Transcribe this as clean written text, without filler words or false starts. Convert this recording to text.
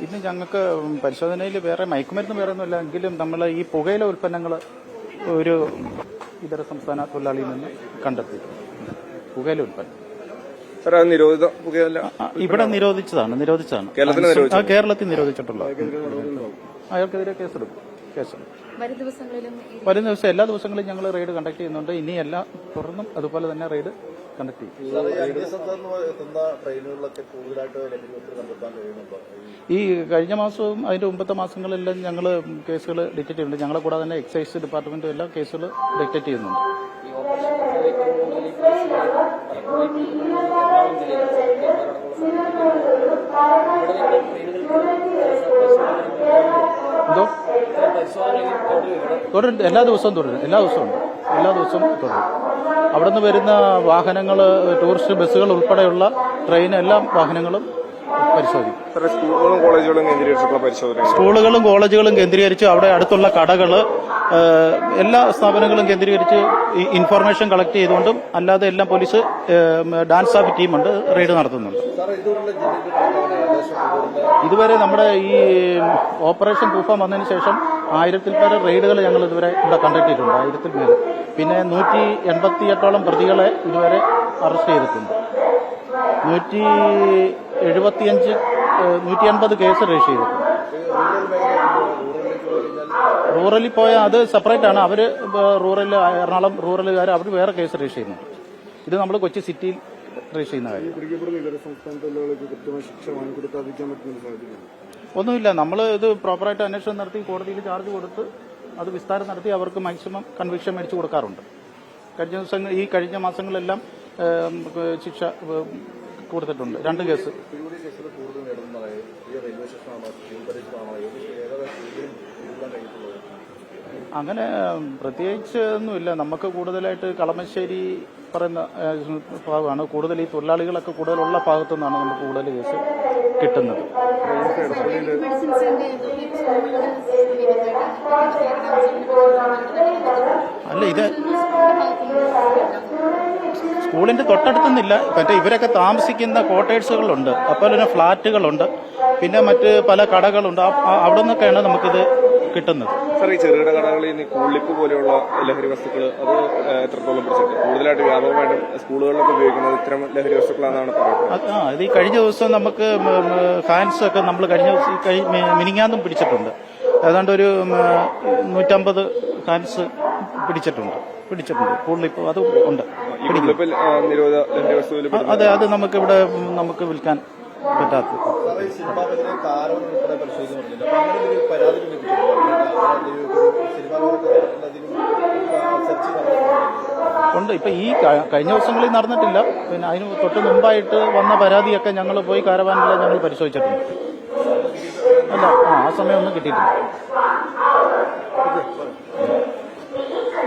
ഇന്ന് ഞങ്ങൾക്ക് പരിശോധനയിൽ വേറെ മയക്കുമരുന്ന് വേറെ ഒന്നുമില്ല എങ്കിലും നമ്മൾ ഈ പുകയില ഉൽപ്പന്നങ്ങൾ ഒരു ഇതര സംസ്ഥാന തൊഴിലാളിയിൽ നിന്ന് കണ്ടെത്തി. പുകയില ഉൽപ്പന്നം ഇവിടെ നിരോധിച്ചതാണ്. കേരളത്തിൽ നിരോധിച്ചിട്ടുള്ളത്. അയാൾക്കെതിരെ കേസെടുക്കും. വരും ദിവസം എല്ലാ ദിവസങ്ങളിലും ഞങ്ങൾ റെയ്ഡ് കണ്ടക്ട് ചെയ്യുന്നുണ്ട്. ഇനി എല്ലാ തുറന്നും അതുപോലെ തന്നെ റെയ്ഡ് കണ്ടക്ട് ചെയ്യും. ഈ കഴിഞ്ഞ മാസവും അതിന്റെ മുമ്പത്തെ മാസങ്ങളിലെല്ലാം ഞങ്ങൾ കേസുകൾ ഡിറ്റക്ട് ചെയ്യുന്നുണ്ട്. ഞങ്ങളെ കൂടാതെ തന്നെ എക്സൈസ് ഡിപ്പാർട്ട്മെന്റും എല്ലാ കേസുകൾ ഡിറ്റക്ട് ചെയ്യുന്നുണ്ട്. എന്തോ തുടരും. എല്ലാ ദിവസവും തുടരും. എല്ലാ ദിവസവും തുടരും. അവിടെ നിന്ന് വരുന്ന വാഹനങ്ങൾ, ടൂറിസ്റ്റ് ബസ്സുകൾ ഉൾപ്പെടെയുള്ള ട്രെയിൻ, എല്ലാ വാഹനങ്ങളും പരിശോധിക്കും. സ്കൂളുകളും കോളേജുകളും കേന്ദ്രീകരിച്ച് അവിടെ അടുത്തുള്ള കടകൾ, എല്ലാ സ്ഥാപനങ്ങളും കേന്ദ്രീകരിച്ച് ഇൻഫർമേഷൻ കളക്ട് ചെയ്തുകൊണ്ടും അല്ലാതെ എല്ലാം പോലീസ് ഡാൻസ് ഓഫ് ടീമുണ്ട് റെയ്ഡ് നടത്തുന്നുണ്ട്. ഇതുവരെ നമ്മുടെ ഈ ഓപ്പറേഷൻ തൂഫാൻ വന്നതിന് ശേഷം 1000-ൽ പരം റെയ്ഡുകൾ ഞങ്ങൾ ഇതുവരെ ഇവിടെ കണ്ടക്ട് ചെയ്തിട്ടുണ്ട്. 1000-ൽ മേൽ. പിന്നെ 188ഓളം പ്രതികളെ ഇതുവരെ അറസ്റ്റ് ചെയ്തിട്ടുണ്ട്. 180 കേസ് രജിസ്റ്റർ ചെയ്തിട്ടുണ്ട്. റൂറലിൽ പോയാൽ അത് സെപ്പറേറ്റ് ആണ്. അവർ റൂറൽ, എറണാകുളം റൂറലുകാർ അവർ വേറെ കേസ് രജിസ്റ്റർ ചെയ്യുന്നുണ്ട്. ഇത് നമ്മൾ കൊച്ചി സിറ്റിയിൽ രജിസ്റ്റർ ചെയ്യുന്ന കാര്യം. ഒന്നുമില്ല. നമ്മൾ ഇത് പ്രോപ്പറായിട്ട് അന്വേഷണം നടത്തി കോടതിയിൽ ചാർജ് കൊടുത്ത് അത് വിസ്താരം നടത്തി അവർക്ക് മാക്സിമം കൺവിക്ഷൻ മേടിച്ചു കൊടുക്കാറുണ്ട്. കഴിഞ്ഞ മാസങ്ങളെല്ലാം ശിക്ഷ കൊടുത്തിട്ടുണ്ട്. 2 കേസ്. അങ്ങനെ പ്രത്യേകിച്ച് ഒന്നുമില്ല. നമുക്ക് കൂടുതലായിട്ട് കളമശ്ശേരി പറയുന്ന ഭാഗമാണ് കൂടുതൽ. ഈ തൊഴിലാളികളൊക്കെ കൂടുതലുള്ള ഭാഗത്തു നിന്നാണ് നമുക്ക് കൂടുതൽ കേസ് കിട്ടുന്നത്. അല്ല, ഇത് സ്കൂളിന്റെ തൊട്ടടുത്തൊന്നുമില്ല. മറ്റേ ഇവരൊക്കെ താമസിക്കുന്ന ക്വാർട്ടേഴ്സുകളുണ്ട്, അപ്പോൾ തന്നെ ഫ്ളാറ്റുകളുണ്ട്, പിന്നെ മറ്റ് പല കടകളുണ്ട്. അവിടെ നിന്നൊക്കെയാണ് നമുക്കിത് കിട്ടുന്നത്. സാർ, ഈ ചെറുകിട കടകളിൽ കൂളിപ്പ് പോലെയുള്ള ലഹരി വസ്തുക്കൾ അത് എത്രത്തോളം പ്രസക്തി? കൂടുതലായിട്ട് വ്യാപകമായിട്ടും സ്കൂളുകളിലൊക്കെ ഉപയോഗിക്കുന്നത് ഇത്തരം ലഹരി വസ്തുക്കളാണെന്നാണ് പറയുന്നത്. ഇത് ഈ കഴിഞ്ഞ ദിവസം നമുക്ക് ഹാൻഡ്സ് ഒക്കെ നമ്മൾ കഴിഞ്ഞ ദിവസം മിനിങ്ങാന്നും പിടിച്ചിട്ടുണ്ട്. ഏതാണ്ട് ഒരു 150 ഹാൻഡ്സ് പിടിച്ചിട്ടുണ്ട്. കൂടുതലിപ്പോ അത് ഉണ്ട്. അതെ, അത് നമുക്കിവിടെ നമുക്ക് വിൽക്കാൻ പറ്റാത്ത ഉണ്ട്. ഇപ്പൊ ഈ കഴിഞ്ഞ ദിവസങ്ങളിൽ നടന്നിട്ടില്ല. പിന്നെ അതിന് തൊട്ട് മുമ്പായിട്ട് വന്ന പരാതിയൊക്കെ ഞങ്ങൾ പോയി കാരവാനിലെല്ലാം ഞങ്ങൾ പരിശോധിച്ചിട്ടുണ്ട്. അല്ല, ആ സമയം ഒന്നും കിട്ടിയിട്ടില്ല.